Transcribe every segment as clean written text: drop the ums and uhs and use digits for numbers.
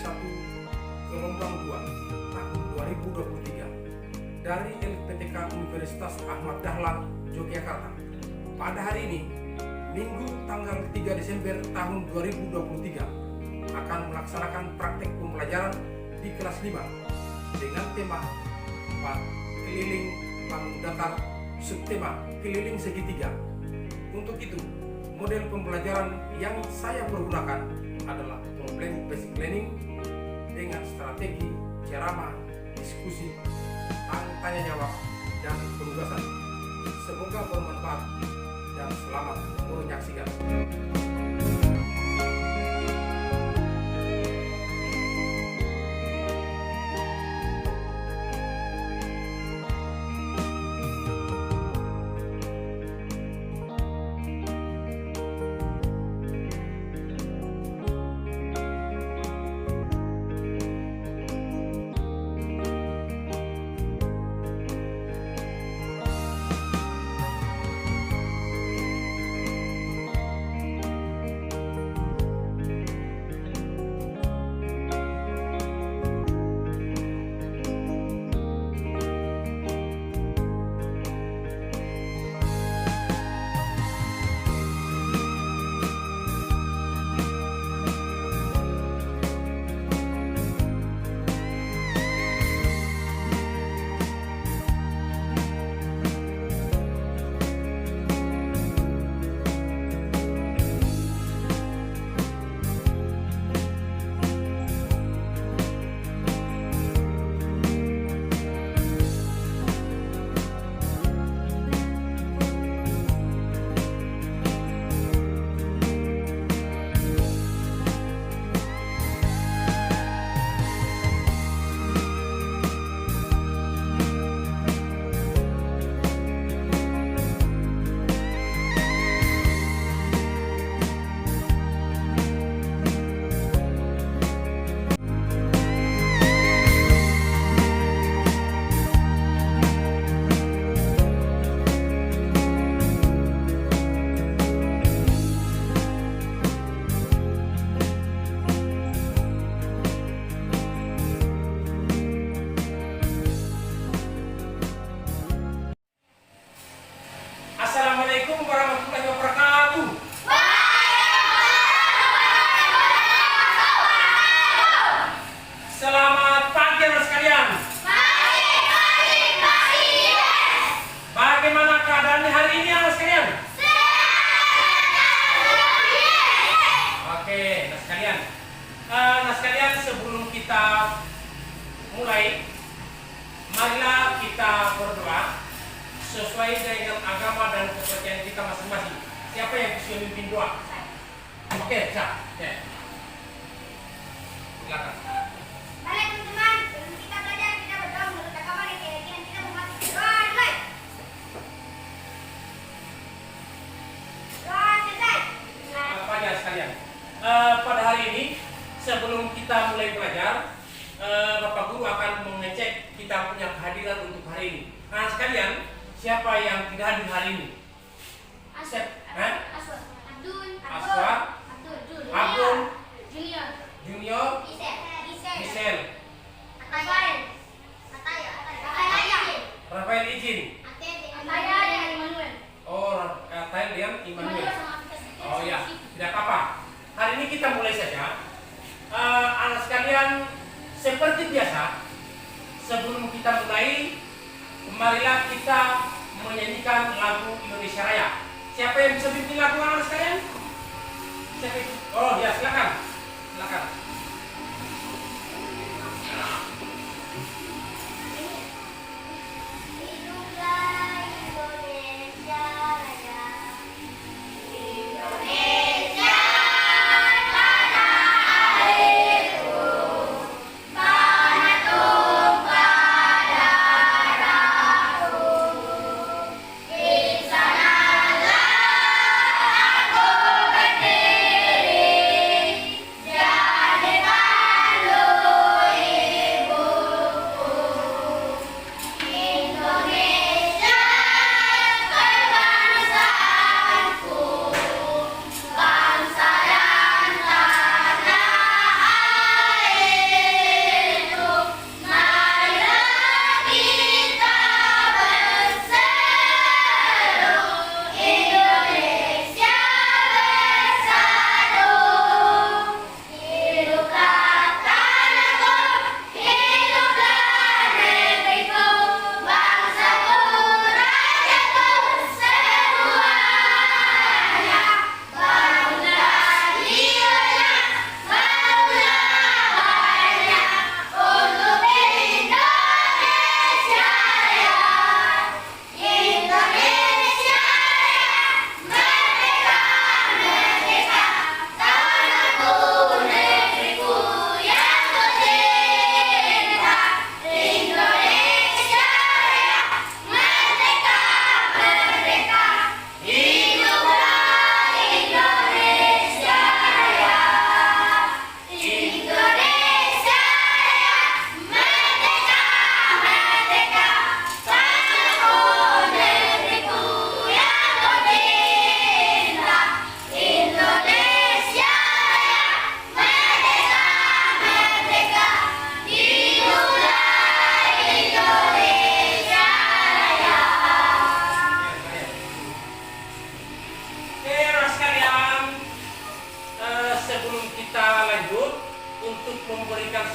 1 gelombang 2 tahun 2023 dari LPTK Universitas Ahmad Dahlan, Yogyakarta. Pada hari ini, Minggu tanggal 3 Desember tahun 2023, akan melaksanakan praktek pembelajaran di kelas 5 dengan tema 4 keliling panggung datar, subtema keliling segitiga. Untuk itu, model pembelajaran yang saya pergunakan adalah problem based planning dengan strategi ceramah, diskusi, tanya jawab, dan penugasan. Semoga bermanfaat dan selamat menyaksikan. Assalamualaikum warahmatullahi wabarakatuh. Selamat pagi anak sekalian. Pagi. Bagaimana keadaannya hari ini anak sekalian? Oke, anak sekalian. Anak sekalian, sebelum kita mulai, marilah kita berdoa sesuai dengan agama dan kepercayaan kita masing-masing. Siapa yang bisa memimpin doa? Oke, bisa. Oke. Silakan. Baik teman-teman, sebelum kita belajar, kita berdoa menurut agama dan keyakinan kita memasuki doa dimulai. Doa selesai. Pagi sekalian. Pada hari ini, sebelum kita mulai belajar, Bapak Guru akan mengecek kita punya kehadiran untuk hari ini. Nah sekalian, siapa yang tidak hadir hari ini? Aswa, Abdul, Junior, Michel, Rafael izin. Oh, Rafael dan Immanuel. Oh ya, tidak apa-apa. Hari ini kita mulai saja. Anak sekalian, seperti biasa, sebelum kita mulai, marilah kita menyanyikan lagu Indonesia Raya. Siapa yang bisa bikin lagu anak sekalian? Siapa? Oh ya, silakan. Silakan. Di sana aku berdiri.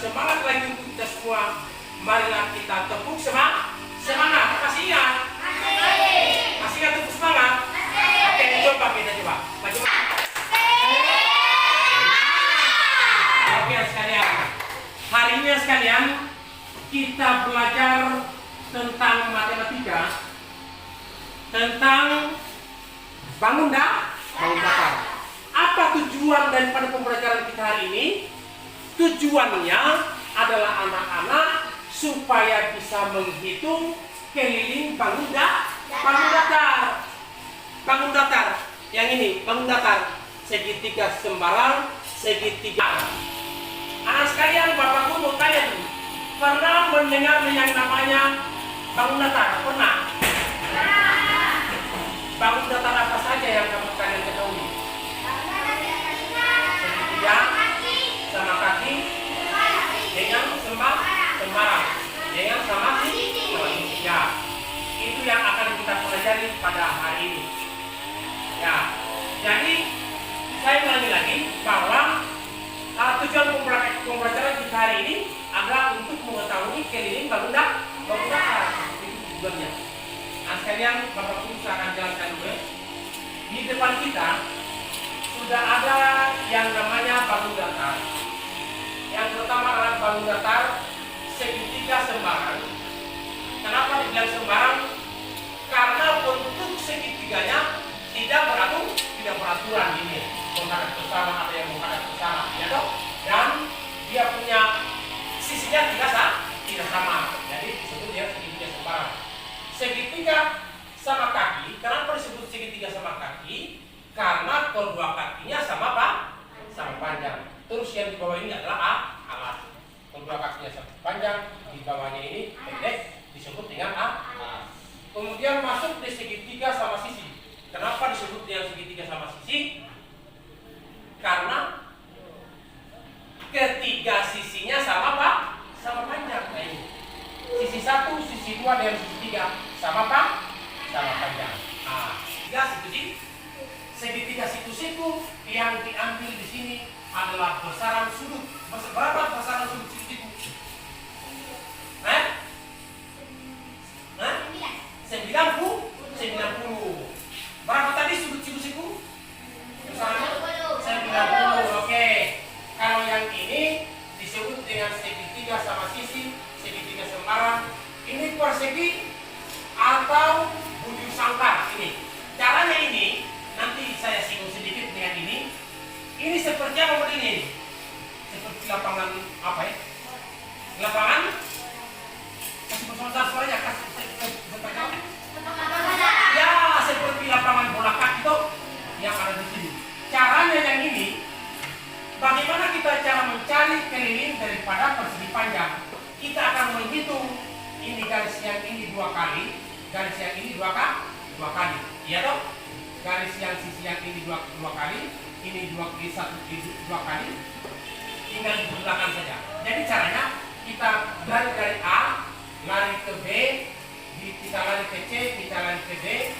semangat lagi untuk kita semua. Marilah kita tepuk semangat. Masih ingat? Masih ingat tepuk semangat? Oke, coba kita coba. Oke sekalian. Hari ini sekalian kita belajar tentang matematika, tentang bangun datar. Apa tujuan daripada pembelajaran kita hari ini? Tujuannya adalah anak-anak supaya bisa menghitung keliling bangun datar. Bangun datar. Yang ini bangun datar. Segitiga sembarang, segitiga. Anak sekalian, Bapak Guru mau tanya dulu. Pernah mendengar yang namanya bangun datar? Pernah? Bangun datar apa saja yang kalian ketahui? Segitiga sama kaki dengan sembarang dengan sama sisi. Ya, itu yang akan kita pelajari pada hari ini. Ya, jadi saya ulangi lagi bahwa tujuan pembelajaran kita hari ini adalah untuk mengetahui keliling bangun datar. Itu tujuannya. Nah sekalian, Bapak Guru saya akan jelaskan dulu. Di depan kita sudah ada yang namanya bangun datar. Yang pertama adalah bangun datar segitiga sembarang. Kenapa dibilang sembarang? Karena bentuk segitiganya tidak beraturan ini. Menghadap ke sana, ada yang menghadap ke sana, ya toh? Dan dia punya sisinya tidak sama. Jadi disebut dia segitiga sembarang. Segitiga sama kaki. Kenapa disebut segitiga sama kaki? Karena kedua kakinya sama panjang. Terus yang di bawah ini adalah alas. Kedua kakinya sama panjang, di bawahnya ini pendek, disebut dengan alas. Kemudian masuk di segitiga sama sisi. Kenapa disebut dengan segitiga sama sisi? Karena ketiga sisinya sama panjang. Nah, ini. Sisi 1, sisi 2 dan sisi 3 sama panjang. Nah, segitiga siku-siku yang diambil di sini adalah besaran sudut. Berapa besaran sudut siku-siku? 90. Berapa tadi sudut siku-siku? Besarannya 90. Oke. Kalau yang ini disebut dengan segitiga sama sisi, segitiga sembarang. Ini persegi atau bujur sangkar ini. Caranya ini nanti saya singgung sedikit dengan ini. Ini seperti apa ini? Seperti lapangan apa ya? Lapangan? Kasih bersama suaranya kasih. Ya, seperti lapangan bola kaki itu yang ada di sini. Caranya yang ini, bagaimana kita cara mencari keliling daripada persegi panjang? Kita akan menghitung ini garis yang ini 2 kali, garis yang ini 2 kali. Iya toh? Garis yang sisi yang ini 2 kali, ini 2 kali. Tinggal dibelakang saja. Jadi caranya kita lari dari A, lari ke B, kita lari ke C, kita lari ke D.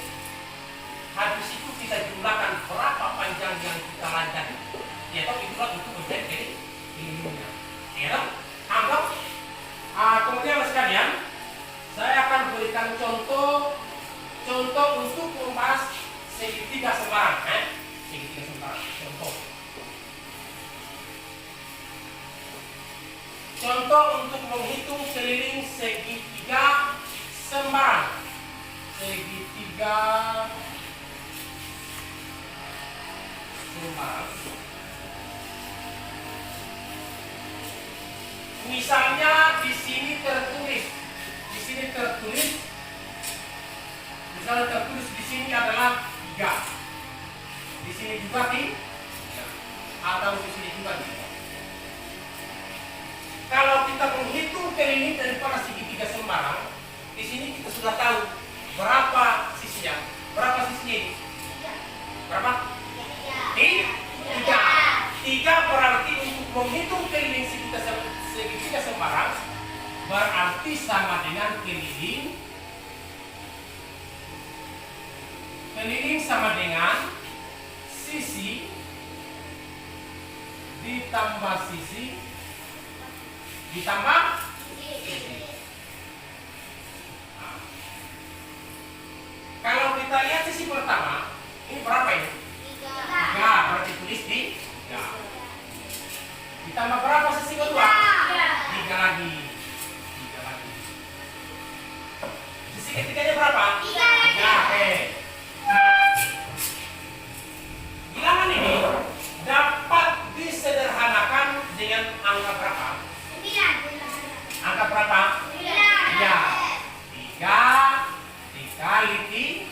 Habis itu kita jumlahkan berapa panjang yang kita lari tadi. Ya toh, itulah untuk menjadi kelilingnya. Ya toh? Anggap. Kemudian sekalian, saya akan berikan contoh untuk membahas segitiga sembarang. Segitiga sembarang. Contoh untuk menghitung keliling segitiga sembarang. Segitiga sembarang. Misalnya di sini tertulis, misalnya tertulis di sini adalah 3. Di sini juga 3. Atau di sini juga 3. Kalau kita menghitung keliling daripada segitiga sembarang, di sini kita sudah tahu berapa sisinya. Berapa sisinya ini? Berapa? 3 berarti untuk menghitung keliling segitiga sembarang berarti sama dengan keliling sama dengan sisi ditambah sisi ditambah. Nah, kalau kita lihat sisi pertama, ini berapa ini? 3, berarti tulis di 3. Ditambah berapa sisi kedua? 3 lagi. 3 lagi. Sisi ketiganya berapa? 3 lagi. 3, oke. Bilangan ini dapat disederhanakan dengan angka berapa? 9. Angka berapa? 9. Iya. 3 dikali 3.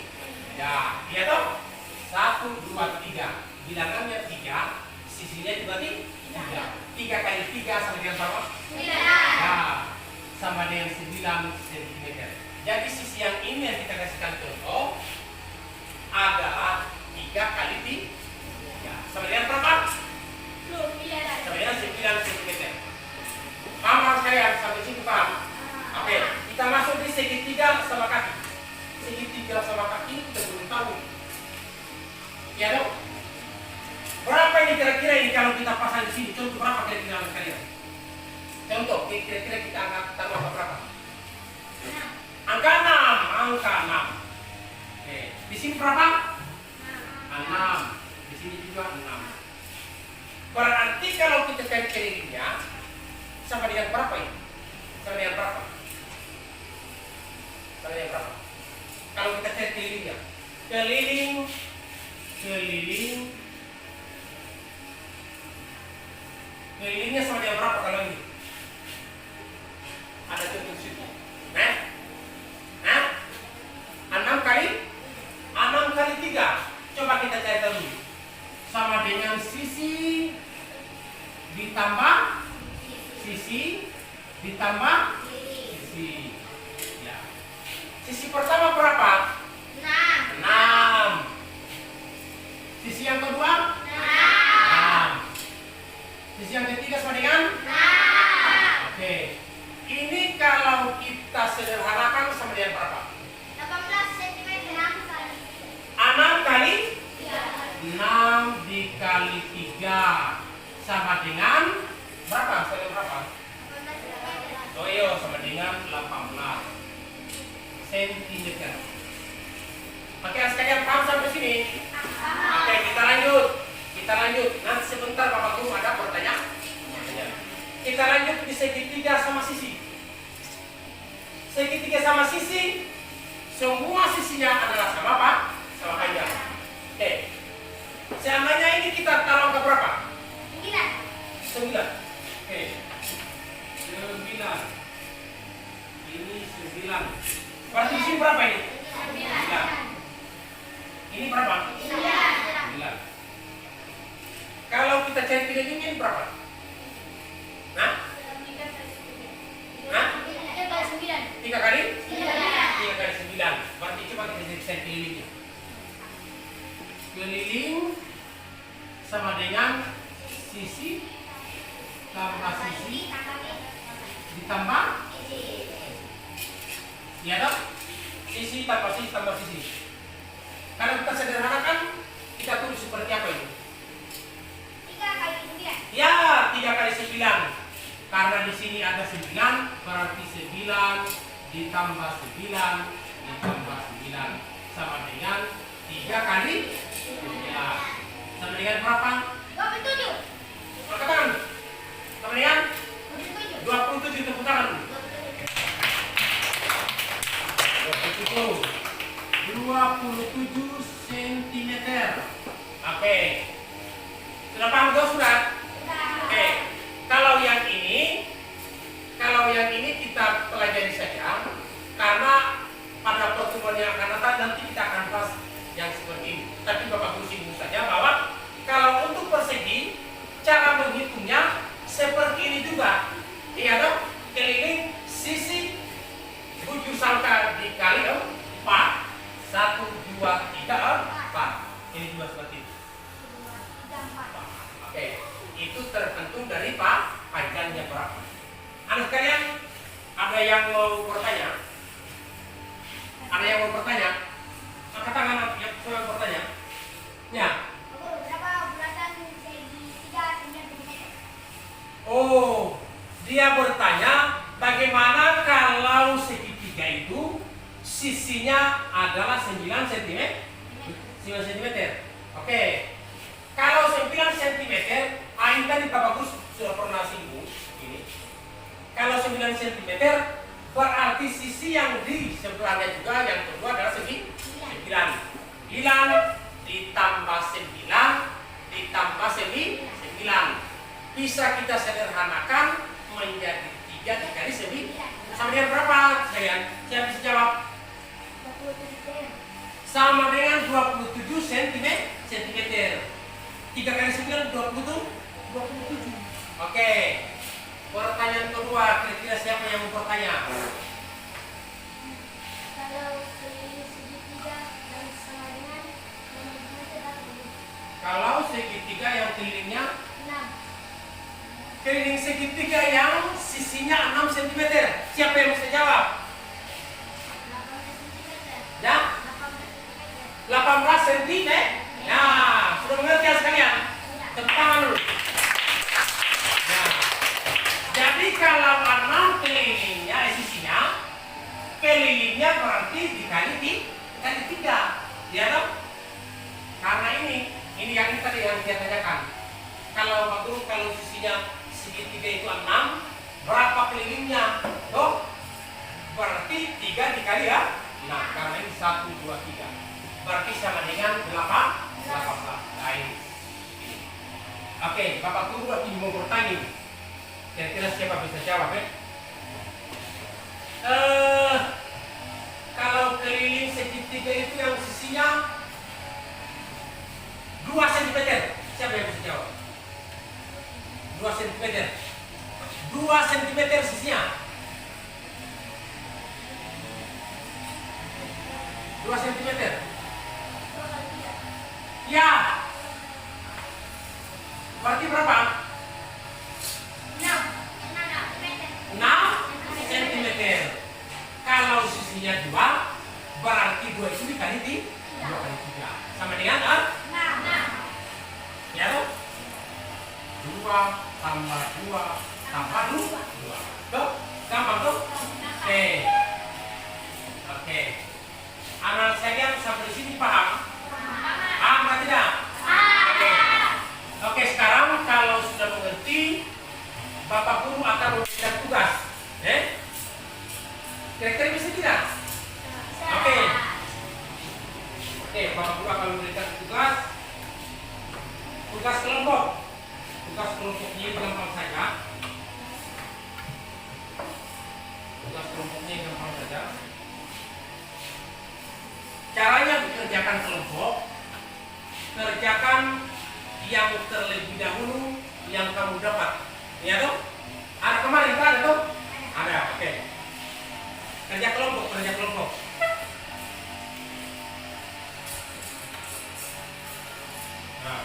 Iya toh? 1, 2, 3. Bilangannya 3, sisinya juga 3. 3 kali 3 sama dengan berapa? 9. Ya, sama dengan 9 cm. Jadi sisi yang ini yang kita kasihkan contoh adalah 3 kali 3. Sama dengan berapa? Sama dengan 9 cm. Paham sekalian? Sampai situ paham? Oke, kita masuk di segitiga sama kaki. Segitiga sama kaki ini kita belum tahu. Ya dong? Berapa ini kira-kira ini kalau kita pasang di sini? Contoh berapa kira-kira sekalian? Contoh, kira-kira kita taruh angka berapa? Angka 6. Angka 6. Oke, di sini berapa? 6. Di sini juga 6. Berarti kalau kita cari kelilingnya sama dengan berapa ini? Sama dengan berapa? Sama dengan berapa? Kalau kita cari kelilingnya, kelilingnya sama dengan berapa kalau ini? Ada contoh situ. Nah, 6 kali 3. Coba kita cari dulu. Sama dengan sisi ditambah sisi ditambah sisi. Ya. Sisi pertama berapa? 6. Sisi yang kedua? 6. Sisi yang ketiga sama dengan? 6. Oke. Ini kalau kita sederhanakan sama dengan berapa? 18 cm. 6 kali 6 dikali 3 sama dengan berapa? Sama dengan berapa? Oh iya, sama dengan 18 cm. Oke, sekalian paham sampai sini? Oke, kita lanjut. Nanti sebentar Bapak Guru ada pertanyaan. Kita lanjut di segitiga sama sisi. Segitiga sama sisi, semua sisinya adalah sama apa? Sama panjang. Oke. Seandainya ini kita taruh angka berapa? 9. Oke. 9. Ini 9. Berarti di sini berapa ini? 9. Ini berapa? 9. Kalau kita cari kelilingnya ini berapa? Nah? 3 kali? 3 kali 9. Berarti coba kita cari kelilingnya. Keliling sama dengan sisi tambah sisi ditambah ya dong? Sisi tambah sisi tambah sisi. Kalau kita sederhanakan, kita tulis seperti apa ini? 3 kali 9. Ya, 3 kali 9. Karena di sini ada 9, berarti 9 ditambah 9 ditambah 9 sama dengan 3 kali 9. Sama dengan berapa? 27. Angkat tangan. Sama dengan 27. Tepuk tangan. 27 cm. Oke. Sudah paham kau sudah? Oke. Kalau yang ini kita pelajari saja karena pada pertemuan yang akan datang nanti kita akan bahas yang seperti ini. Tapi Bapak Guru singgung saja bahwa kalau untuk persegi cara menghitungnya seperti ini juga. Iya dong? Keliling sisi bujur sangka dikali 4. 1, 2, 3, 4. Ini juga seperti itu. Oke, itu tergantung dari panjangnya berapa. Anak sekalian, ada yang mau bertanya? Ada yang mau bertanya? Angkat tangan yang mau bertanya. Ya. Berapa bulasan segi 3 cm? Oh, di Dia bertanya bagaimana kalau segitiga itu sisinya adalah 9 cm. 9 cm. Oke. Kalau 9 cm, ini tadi Pak Bagus sudah pernah singgung ini. Kalau 9 cm berarti sisi yang di sebelahnya juga yang kedua adalah segi 9. 9 ditambah 9 ditambah 9. Bisa kita sederhanakan menjadi 3 dikali 9. Sama dengan berapa sekalian? Siapa bisa jawab? 27 Sama dengan 27 cm. 3 kali 9 27. Oke. Pertanyaan kedua, kira-kira siapa yang mau bertanya? Kalau keliling segitiga dan sama dengan Kalau segitiga yang kelilingnya 6. keliling segitiga yang sisinya 6 cm. Siapa yang bisa jawab? 18 cm. Ya? 18 cm. Nah, sudah mengerti ya sekalian? Tepuk tangan dulu. Nah, jadi kalau 6 kelilingnya, sisinya, kelilingnya berarti dikali 3. Ya dong? Karena ini yang tadi yang dia tanyakan. Kalau sisinya segitiga itu 6, berapa kelilingnya? Tuh, berarti 3 dikali ya? Nah, karena ini 1, 2, 3. Berarti sama dengan 18. Lain. Oke, Bapak Guru lagi mau bertanya. Kira-kira siapa bisa jawab ya? Kalau keliling segitiga itu yang sisinya 2 cm. Siapa yang bisa jawab? 2 cm. 2 cm sisinya. 2 cm. Ya. Berarti berapa? 6 cm. Kalau sisinya 2, berarti 2 itu dikali 2 kali 3. Sama dengan 6. Ya tuh? 2 tambah 2 tambah 2. Tuh, gampang tuh? Oke. Anak sekalian sampai di sini paham? Paham atau tidak? Oke, sekarang kalau sudah mengerti, Bapak Guru akan memberikan tugas. Kira-kira bisa tidak? Oke, Bapak Guru akan memberikan tugas kelompok. Tugas kelompoknya gampang saja. Caranya dikerjakan kelompok. Kerjakan yang terlebih dahulu yang kamu dapat. Ya toh? Ada kemarin ada toh? Ada, oke. Kerja kelompok. Nah.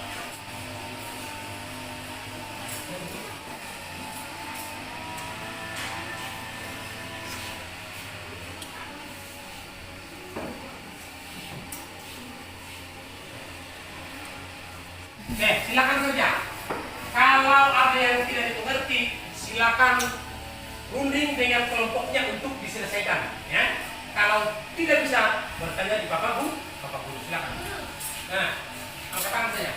Oke, silakan kerja. Kalau ada yang tidak dimengerti, silakan runding dengan kelompoknya untuk diselesaikan. Ya. Kalau tidak bisa, bertanya di Bapak Guru. Silakan. Nah, angkat tangan saja.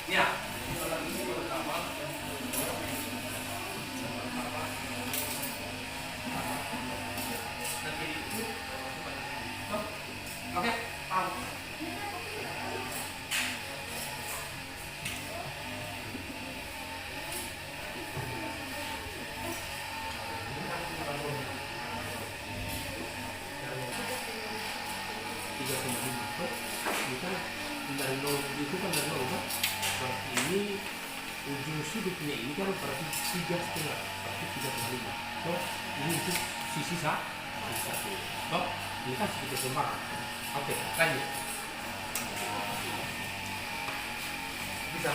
Ya. Oke, paham. Dari nol itu kan dari nol kan? Berarti ini ujung sudutnya ini kan berarti 3,5, berarti 3,5. So, ini untuk sisi satu. So, ini kan sedikit lembar. Oke, lanjut. Bisa.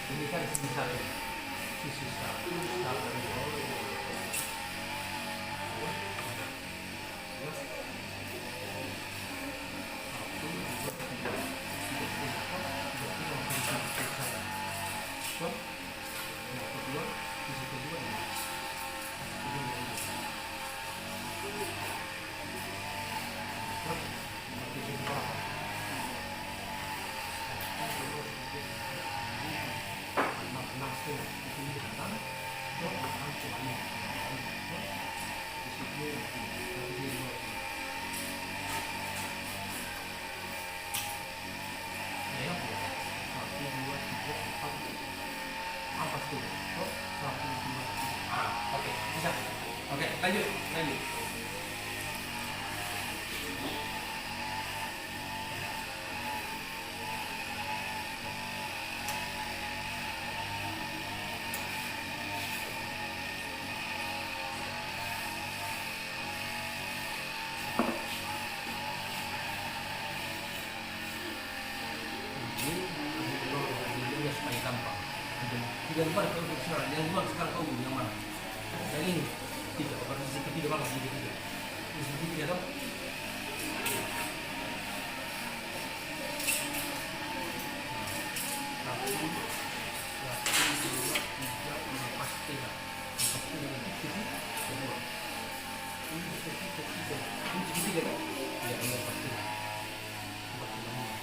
Ini kan sisi satu. lanjut, lanjut. Ini supaya gampang. Yang mana kau sekarang? Yang mana sekarang kau yang mana? Yang ini tiga. Apa sisi ketiga mana sisi ketiga? Sisi ketiga toh? Satu, dua, tiga, empat, tiga. Empat, tiga, kedua. Ini sisi ketiga. Ini sisi ketiga toh? Ya, ini empat, tiga. Empat, tiga, lima.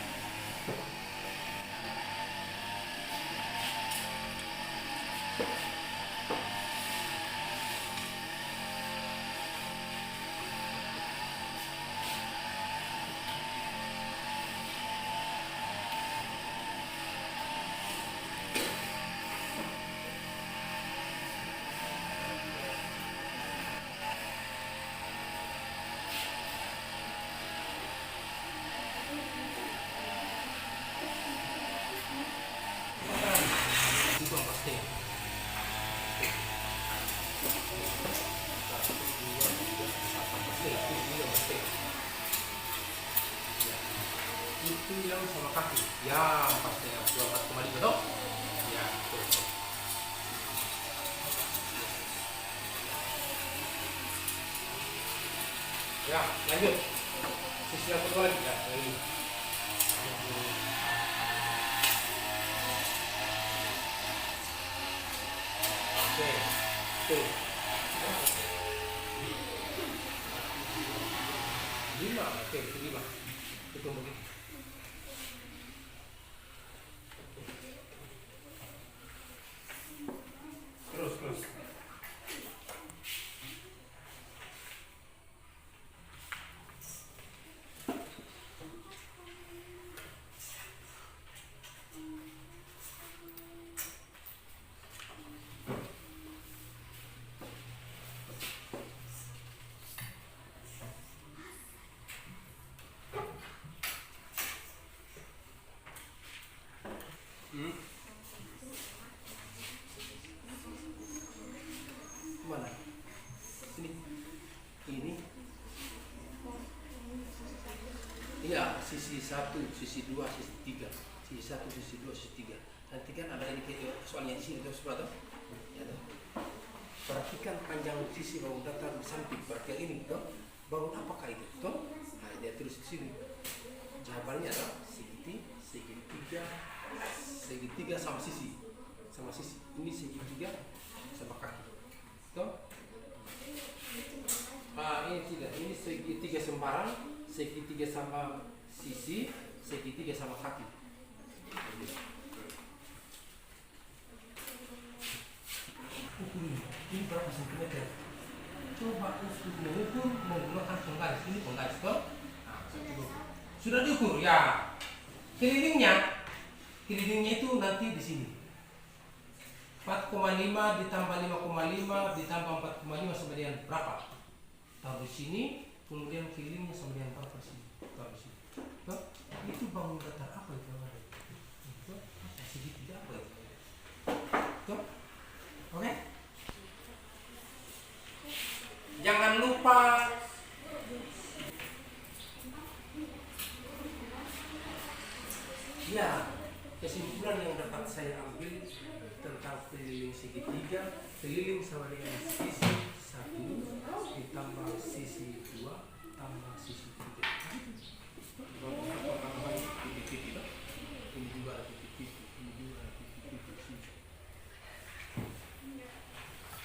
Itu empat, tiga. Itu yang sama kaki ya pasti ya 12,5 toh ya betul. Ya lanjut sisi yang kedua lagi ya ini. Oke tuh 5 oke 5 itu begitu. Terus. Mana? Sini. Ini. Iya, sisi 1, sisi 2, sisi 3. Sisi 1, sisi 2, sisi 3. Nanti kan ada ini soalnya di sini tuh sebelah tuh. Ya tuh. Perhatikan panjang sisi bangun datar di samping berarti yang ini tuh. Bangun apakah itu? Tuh. Nah, dia terus di sini. Jawabannya adalah segitiga sama sisi. Sama sisi. Ini segitiga sama kaki. Tuh. Ini tidak. Ini segitiga sembarang, segitiga sama sisi, segitiga sama kaki. Ini berapa sentimeter? Coba untuk mengukur menggunakan penggaris. Ini penggaris toh. Nah, sudah diukur ya. Kelilingnya itu nanti di sini. 4,5 ditambah 5,5 ditambah 4,5 sama dengan berapa? Taruh di sini, kemudian kelilingnya sama dengan berapa sini? Taruh di sini. Tuh, itu bangun datar apa itu? Itu segitiga apa itu? Tuh, oke? Jangan lupa ya kesimpulan yang dapat saya ambil tentang keliling segitiga, keliling sama dengan sisi 1 ditambah sisi 2 tambah sisi 3. Ini juga ada titik-titik, ini juga ada titik-titik.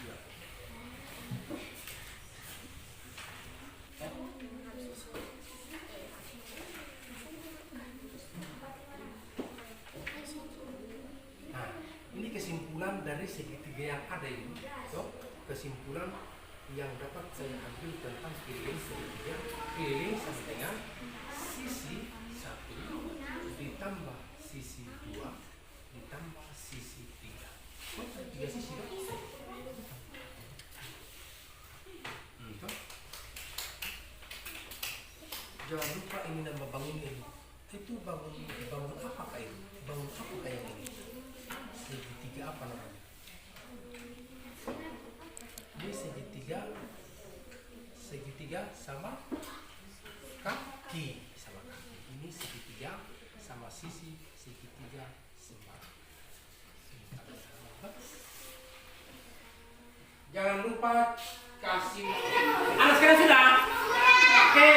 Ya. Nah, ini kesimpulan dari segitiga yang ada ini. So, kesimpulan yang dapat saya ambil tentang keliling segitiga, keliling sama dengan sisi 1 ditambah sisi 2 ditambah sisi 3. Oh, 3 sisi kan? bangun apa ini? Bangun apa kayak ini? Segitiga apa namanya? Ini segitiga sama kaki. Ini segitiga sama sisi segitiga sama. Jangan lupa kasih. Anak sekalian sudah? Oke.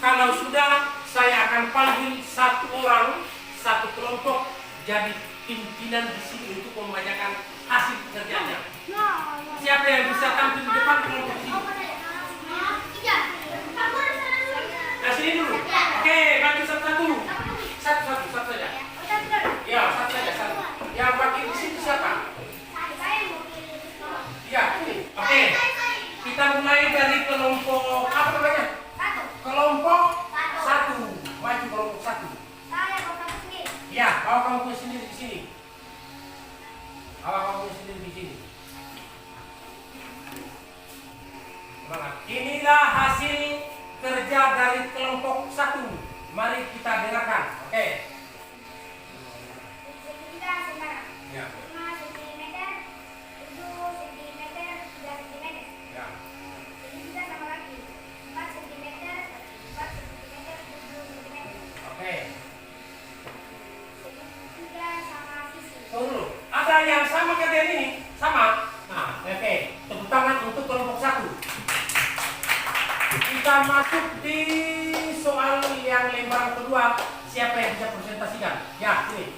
Kalau sudah, saya akan panggil satu orang, satu kelompok jadi pimpinan di sini untuk membacakan hasil pekerjaannya. Siapa yang bisa tampil di depan kelompok ini? Nah, sini dulu. Oke, bagi satu-satu. Satu saja. Ya, satu saja. Yang bagi di sini siapa? Ya, ini. Oke. Kita mulai dari kelompok apa namanya? Kelompok satu. Maju kelompok satu. Ya, bawa kamu ke sini di sini. Inilah hasil kerja dari kelompok satu. Mari kita dengarkan. Oke. Ya. 5 cm, 7 cm, 3 cm. Ya. Ini juga sama lagi. 4 cm, 4 cm, 7 cm. Oke. Segitiga sama sisi. Tunggu. Ada yang sama kalian ini? Sama? Nah, oke. Tepuk tangan untuk kelompok satu. Kita masuk di soal yang lembaran kedua. Siapa yang bisa presentasikan? Ya, sini.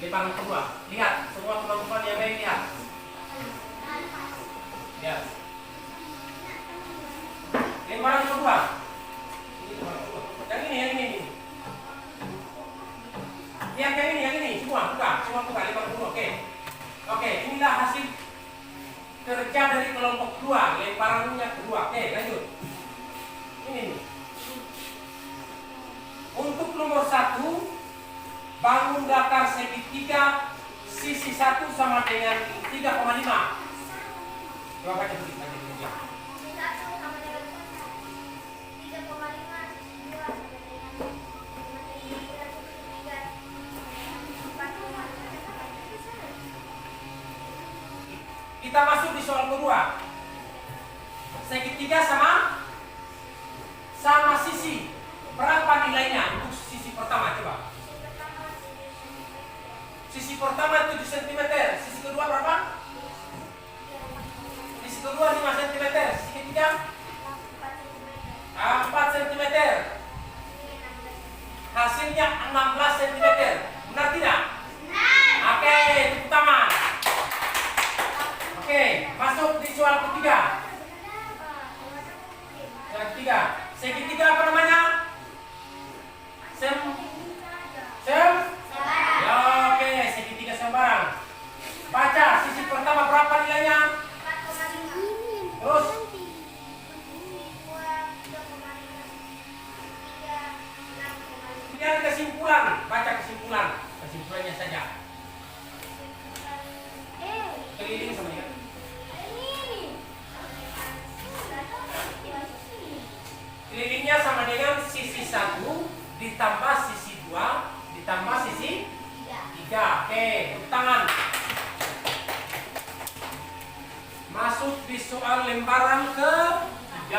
Lembaran kedua. Lihat, semua teman-teman yang lain lihat. Ya. Lembaran kedua. Ini lembaran kedua. Yang ini. Lihat yang ini. Semua buka. Lembaran kedua. Oke, inilah hasil kerja dari kelompok 2, lembarannya kedua. Oke, lanjut. Ini. Untuk nomor 1, bangun datar segitiga sisi 1 sama dengan 3,5. Coba baca dulu. 1 sama dengan 3,5, 2 sama dengan 4,5. Kita masuk di soal kedua. Segitiga sama sisi. Berapa nilainya untuk sisi pertama? Coba. Sisi pertama 7 cm. Sisi kedua berapa? Sisi kedua 5 cm. Sisi ketiga 4 cm. Hasilnya 16 cm. Benar tidak? Oke, tepuk tangan. Oke, masuk di soal ketiga. Segitiga apa namanya? Sem? Ya, oke, segitiga sembarang. Baca, sisi pertama berapa nilainya? 4,5. Terus? Lihat kesimpulan. Baca kesimpulan. Kesimpulannya saja. Keliling sama dia. Kelilingnya sama dengan sisi 1 ditambah sisi 2 ditambah sisi 3. Oke, tepuk tangan. Masuk di soal lembaran ke-3.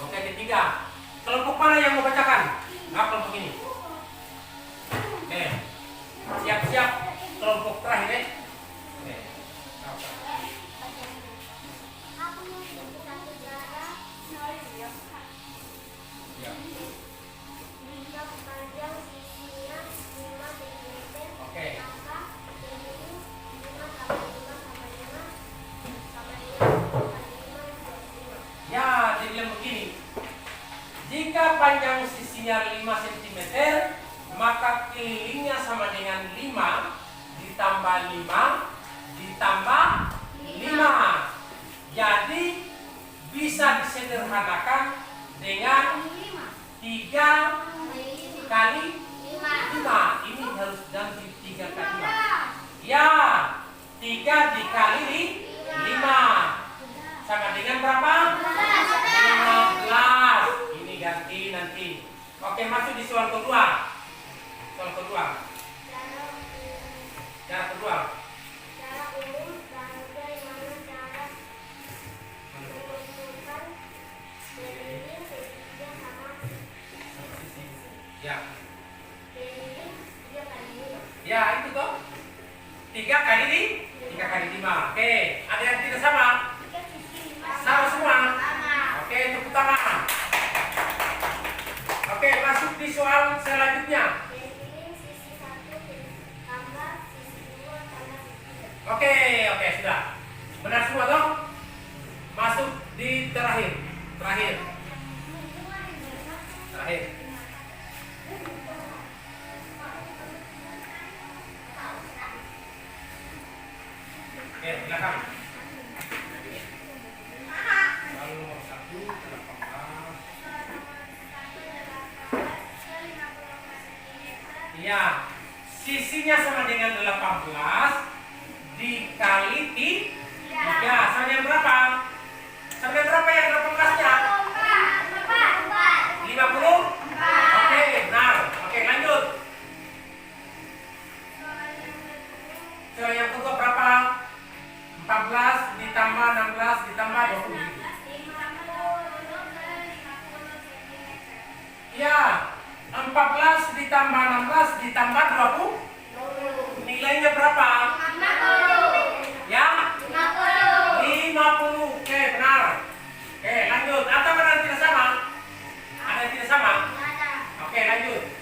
Oke, ketiga. Kelompok mana yang mau bacakan? Nah, kelompok ini. Oke. Siap-siap kelompok terakhir ya. Oke. Ya. Oke. Ya, jadi yang begini. Jika panjang sisinya 5 cm, maka kelilingnya sama dengan 5 ditambah 5 ditambah 5. Jadi bisa disederhanakan dengan 3 kali 5. Ini harus ganti 3 kali 5. Ya, 3 dikali 5 sama dengan berapa? 15. soal kedua. Soal kedua. Cara kedua. Cara umum dan bagaimana cara menentukan berdiri segitiga sama Ya. berdiri 3 kali 5. Ya, itu toh. 3 kali 5. Oke, ada yang tidak sama? 3 sisi Sama semua. sama. Oke, tepuk tangan. Oke, masuk di soal selanjutnya. Berdiri sisi 1 tambah sisi 2 tambah sisi 3. Oke, sudah. Benar semua toh? Masuk di terakhir. Terakhir. Oke, silakan. Lalu nomor 1, 18. Iya, sisinya sama dengan 18 dikali 3. Sama dengan berapa? Sama dengan berapa yang 18-nya? 50? Oke, benar. Oke, lanjut. Soal yang kedua berapa? 14 ditambah 16 ditambah 20. Iya, 14 ditambah 16 ditambah 20. Nilainya berapa? Ya? 50. Oke, benar. Oke, lanjut. Atau ada yang tidak sama? Ada yang tidak sama? Oke, lanjut.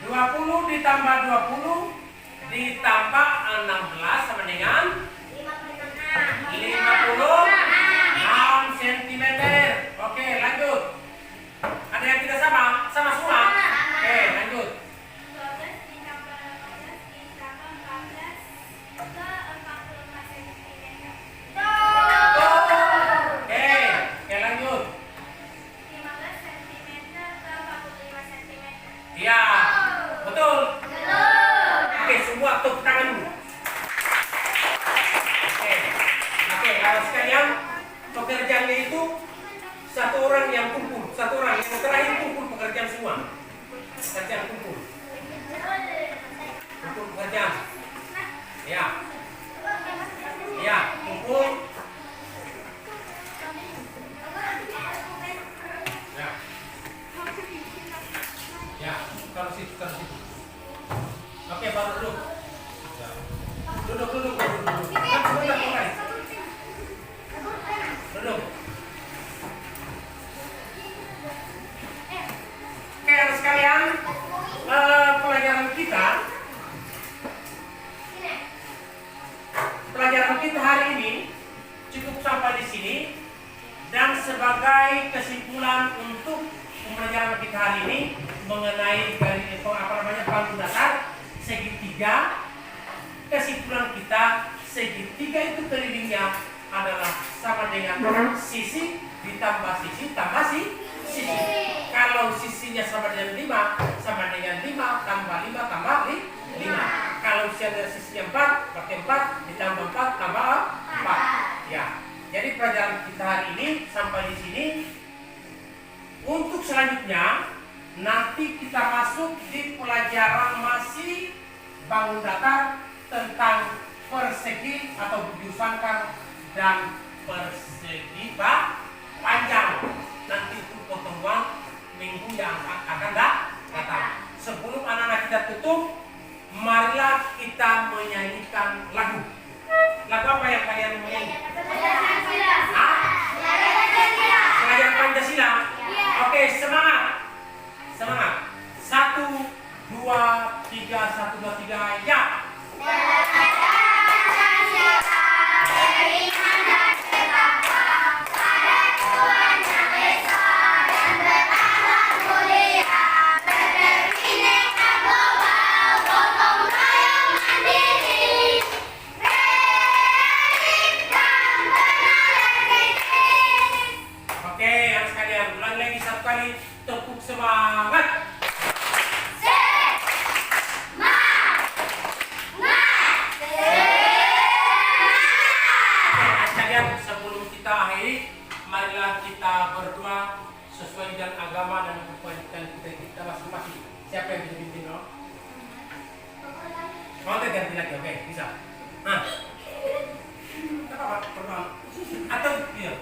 20 ditambah 20 ditambah 16 sama dengan 56 cm. Oke, lanjut. Ada yang tidak sama? Sama semua? Oke, lanjut. 12 ditambah 18 ditambah 14 ke 44 cm. Oke, lanjut. 15 cm ke 45 cm. Iya, betul. Oke, semua tepuk tangan dulu. Oke, kalau sekalian pekerjaannya itu satu orang yang kumpul, satu orang yang terakhir kumpul pekerjaan semua. Pekerjaan kumpul pekerjaan. Ya, ya, kumpul. Ya, ya, taruh situ. Oke, baru duduk. Ya. Duduk. Duduk. Oke, anak sekalian, pelajaran kita hari ini cukup sampai di sini. Dan sebagai kesimpulan untuk pembelajaran kita hari ini mengenai panggung dasar segitiga, kesimpulan kita segitiga itu kelilingnya adalah sama dengan sisi ditambah sisi tambah sisi. Kalau sisinya sama dengan 5, sama dengan 5 tambah 5 tambah 5. Kalau sisinya 4, berarti 4 ditambah 4 tambah 4. Ya. Jadi pelajaran kita hari ini sampai di sini. Untuk selanjutnya nanti kita masuk di pelajaran masih bangun datar tentang persegi atau bujur sangkar dan persegi panjang. Nanti itu pertemuan minggu yang akan datang. Sebelum anak-anak kita tutup, marilah kita menyanyikan lagu. Lagu apa yang kalian mau nyanyi? Pelajaran Pancasila. Oke, semangat. 1, 2, 3, 1, 2, 3, ya. Oke, anak sekalian, ulang lagi satu kali, tepuk semangat. Sebelum kita akhiri, marilah kita berdoa sesuai dengan agama dan kepercayaan kita masing-masing. Siapa yang bisa pimpin? No? Mau ganti lagi, oke, bisa. Nah, apa berdoa? Atau iya.